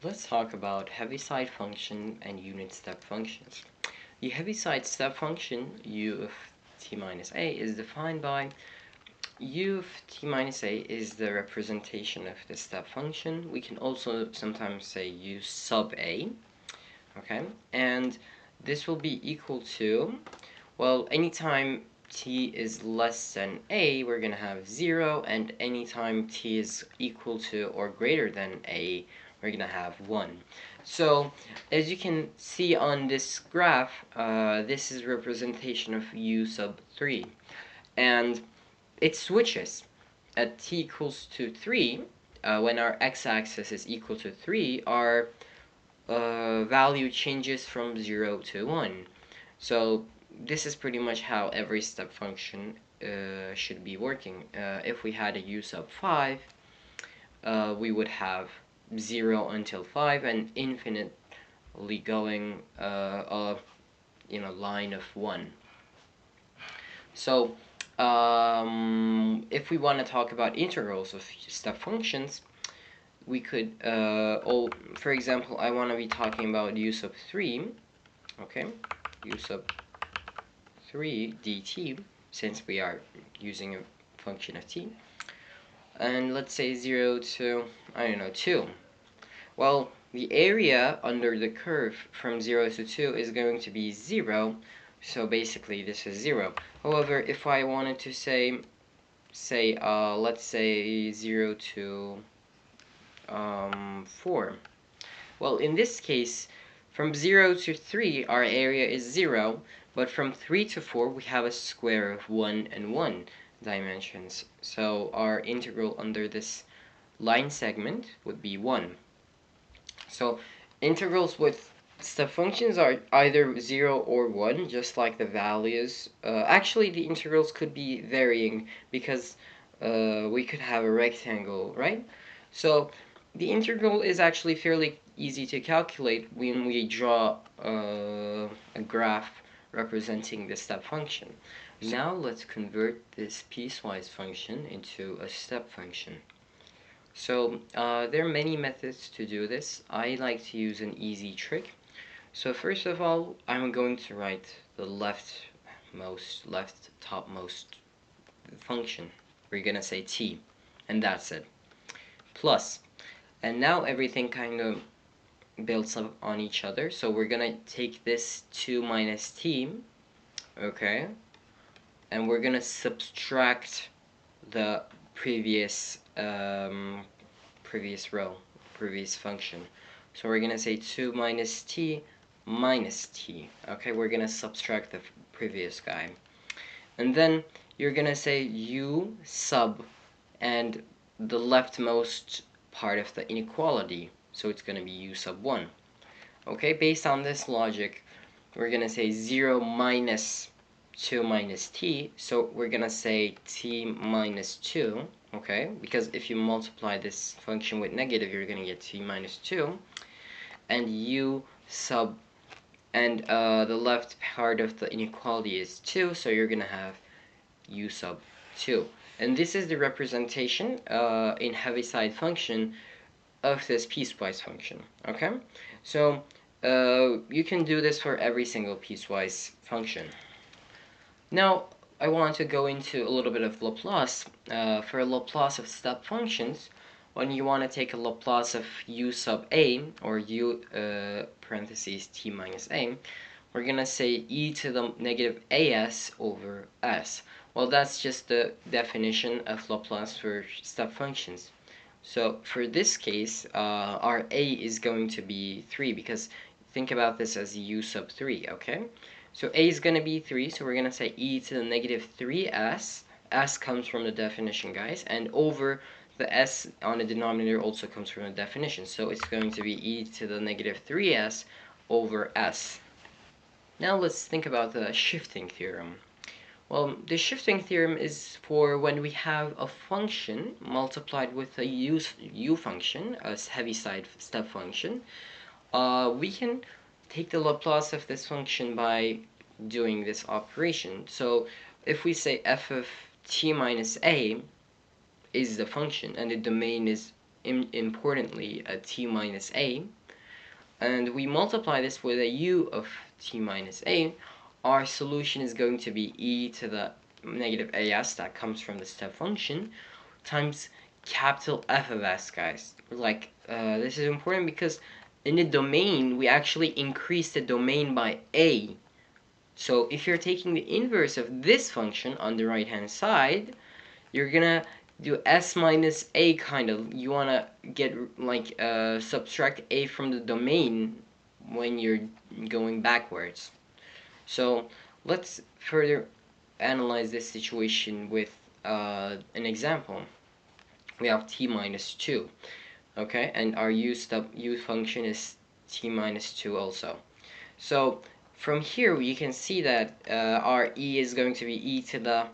Let's talk about Heaviside function and unit step functions. The Heaviside step function, u of t minus a, is defined by u of t minus a is the representation of the step function. We can also sometimes say u sub a, okay? And this will be equal to, well, anytime t is less than a, we're going to have 0, and anytime t is equal to or greater than a, we're going to have 1. So, as you can see on this graph, this is representation of u sub 3. And it switches. At t equals to 3, when our x-axis is equal to 3, our value changes from 0 to 1. So this is pretty much how every step function should be working. If we had a u sub 5, we would have 0 until 5 and infinitely going line of 1. So if we want to talk about integrals of step functions, we could, for example, I want to be talking about u sub 3, okay, u sub 3 dt, since we are using a function of t, and let's say 0 to, I don't know, 2. Well, the area under the curve from 0 to 2 is going to be 0, so basically this is 0. However, if I wanted to say let's say 0 to 4, well, in this case, from 0 to 3 our area is 0, but from 3 to 4 we have a square of 1 and 1 dimensions, so our integral under this line segment would be 1. So integrals with step functions are either 0 or 1, just like the values. Actually, the integrals could be varying because we could have a rectangle, right? So the integral is actually fairly easy to calculate when we draw a graph representing the step function. Now let's convert this piecewise function into a step function. So there are many methods to do this. I like to use an easy trick. So first of all, I'm going to write the left topmost function. We're gonna say t, and that's it. Plus, and now everything kind of builds up on each other. So we're gonna take this 2 minus t, okay, and we're gonna subtract the previous previous function. So we're gonna say 2 minus t minus t. Okay, we're gonna subtract the previous guy, and then you're gonna say u sub and the leftmost part of the inequality, so it's gonna be u sub 1. Okay, based on this logic, we're gonna say 0 minus 2 minus t, so we're gonna say t minus 2, okay, because if you multiply this function with negative, you're gonna get t minus 2, and u sub, and the left part of the inequality is 2, so you're gonna have u sub 2. And this is the representation in Heaviside function of this piecewise function, okay? So you can do this for every single piecewise function. Now, I want to go into a little bit of Laplace. For Laplace of step functions, when you want to take a Laplace of u sub a, or u parentheses t minus a, we're going to say e to the negative as over s. Well, that's just the definition of Laplace for step functions. So for this case, our a is going to be 3, because think about this as u sub 3, okay? So a is going to be 3, so we're going to say e to the negative 3s. S comes from the definition, guys, and over the s on the denominator also comes from the definition. So it's going to be e to the negative 3s over s. Now let's think about the shifting theorem. Well, the shifting theorem is for when we have a function multiplied with a u function, a Heaviside step function. We can take the Laplace of this function by doing this operation. So if we say f of t minus a is the function and the domain is importantly a t minus a, and we multiply this with a u of t minus a, our solution is going to be e to the negative as that comes from the step function times capital F of s, guys. Like, this is important because in the domain, we actually increase the domain by a. So if you're taking the inverse of this function on the right hand side, you're gonna do s minus a kind of. You wanna get like subtract a from the domain when you're going backwards. So let's further analyze this situation with an example. We have t minus 2, okay, and our u function is t minus 2 also. So from here you can see that our e is going to be e to the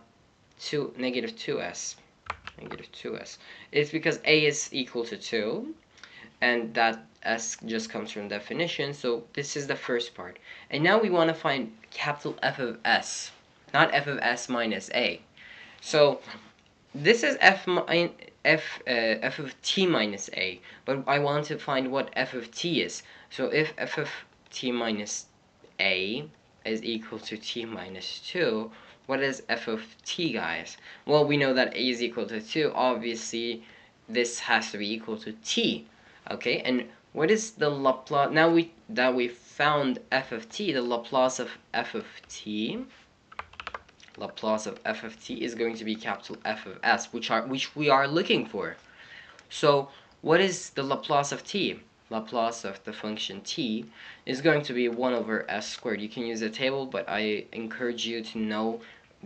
negative 2s. It's because a is equal to 2, and that s just comes from definition. So this is the first part, and now we want to find capital F of s, not f of s minus a. So this is f of t minus a, but I want to find what f of t is. So if f of t minus a is equal to t minus 2, what is f of t, guys? Well, we know that a is equal to 2. Obviously, this has to be equal to t. Okay, and what is the Laplace? Now that we found f of t, the Laplace of f of t. Laplace of f of t is going to be capital F of s, which we are looking for. So what is the Laplace of t? Laplace of the function t is going to be 1 over s squared. You can use a table, but I encourage you to know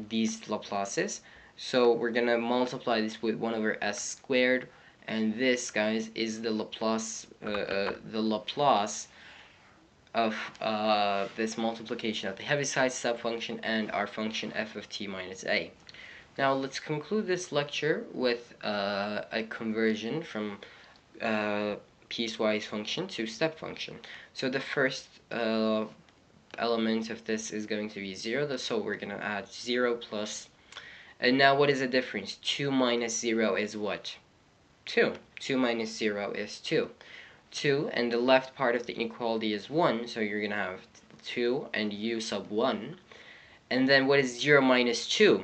these Laplaces. So we're gonna multiply this with 1 over s squared, and this, guys, is the Laplace of this multiplication of the Heaviside subfunction and our function f of t minus a. Now let's conclude this lecture with a conversion from piecewise function to step function. So the first element of this is going to be 0, so we're going to add 0 plus, and now what is the difference? 2 minus 0 is what? 2. 2 minus 0 is 2. 2, and the left part of the inequality is 1, so you're going to have 2 and u sub 1. And then what is 0 minus 2?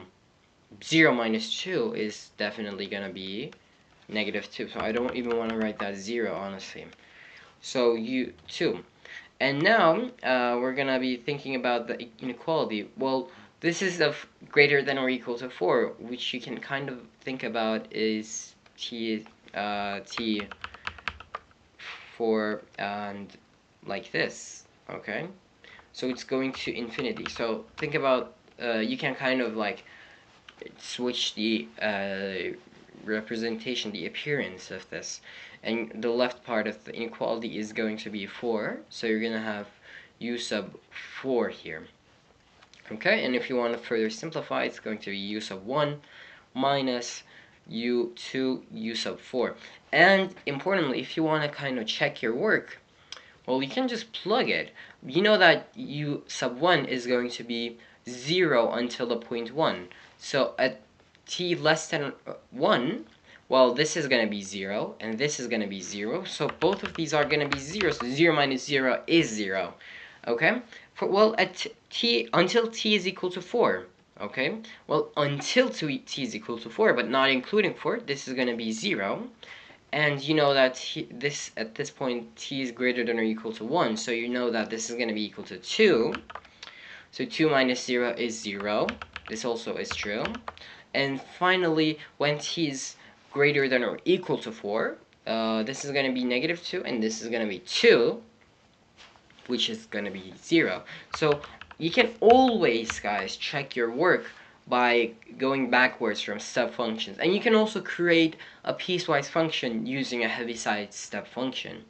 0 minus 2 is definitely going to be negative 2, so I don't even want to write that 0, honestly. So u 2. And now we're going to be thinking about the inequality. Well, this is of greater than or equal to 4, which you can kind of think about is t 4 and like this, okay? So it's going to infinity. So think about, you can kind of like switch the representation, the appearance of this, and the left part of the inequality is going to be 4, so you're gonna have u sub 4 here, okay? And if you want to further simplify, it's going to be u sub 1 minus u2 u sub 4. And importantly, if you want to kind of check your work, well, you can just plug it. You know that u sub 1 is going to be 0 until the point 1. So at t less than 1, well, this is going to be 0, and this is going to be 0. So both of these are going to be 0. So 0 minus 0 is 0. Okay? Well, at t, until t is equal to 4. Okay? Well, until t is equal to 4, but not including 4, this is going to be 0. And you know that at this point, t is greater than or equal to 1. So you know that this is going to be equal to 2. So 2 minus 0 is 0. This also is true. And finally, when t is greater than or equal to 4, this is going to be negative 2, and this is going to be 2, which is going to be 0. So you can always, guys, check your work by going backwards from step functions. And you can also create a piecewise function using a Heaviside step function.